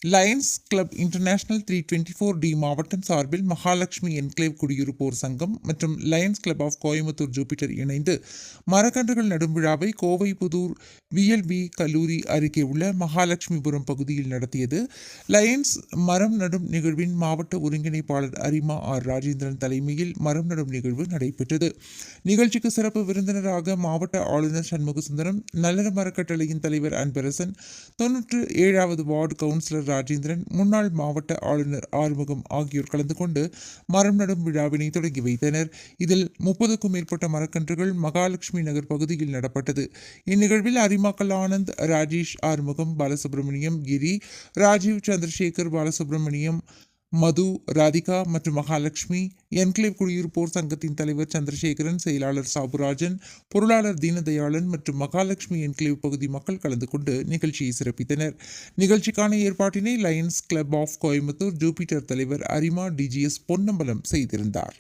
Lions club international 324D மாவட்டம் சார்பில் Mahalakshmi enclave குடியிருப்போர் சங்கம் மற்றும் Lions club of Coimbatore Jupiter இணைந்து மரக்கன்றுகள் நடும் விழாவை கோவை புதூர் VLB கல்லூரி அருகே உள்ள மகாலட்சுமிபுரம் பகுதியில் நடத்தியது. லயன்ஸ் மரம் நடும் நிகழ்வின் மாவட்ட ஒருங்கிணைப்பாளர் அரிமா ராஜேந்திரன் தலைமையில் மரம் நடும் நிகழ்வு நடைபெற்றது. நிகழ்ச்சிக்கு சிறப்பு விருந்தினராக மாவட்ட ஆளுநர் சண்முகசுந்தரம், நல்லற மரக்கட்டளையின் தலைவர் அன்பரசன், 97வது வார்டு கவுன்சிலர் ராஜேந்திரன், முன்னாள் மாவட்ட ஆளுநர் ஆறுமுகம் ஆகியோர் கலந்து கொண்டு மரம் நடும் விழாவினை தொடங்கி வைத்தனர். இதில் 30க்கும் மேற்பட்ட மரக்கன்றுகள் மகாலட்சுமி நகர் பகுதியில் நடப்பட்டது. இந்நிகழ்வில் அரிமாக்கள் ஆனந்த், ராஜேஷ், ஆறுமுகம், பாலசுப்ரமணியம், கிரி, ராஜீவ், சந்திரசேகர், பாலசுப்ரமணியம், மது, ராதிகா மற்றும் மகாலட்சுமி, என்க்ளேவ் குடியிருப்போர் சங்கத்தின் தலைவர் சந்திரசேகரன், செயலாளர் சாபுராஜன், பொருளாளர் தீனதயாளன் மற்றும் மகாலட்சுமி என்க்ளேவ் பகுதி மக்கள் கலந்து கொண்டு நிகழ்ச்சியை சிறப்பித்தனர். நிகழ்ச்சிக்கான ஏற்பாட்டினை Lions club of Coimbatore Jupiter தலைவர் அரிமா DGS பொன்னம்பலம் செய்திருந்தார்.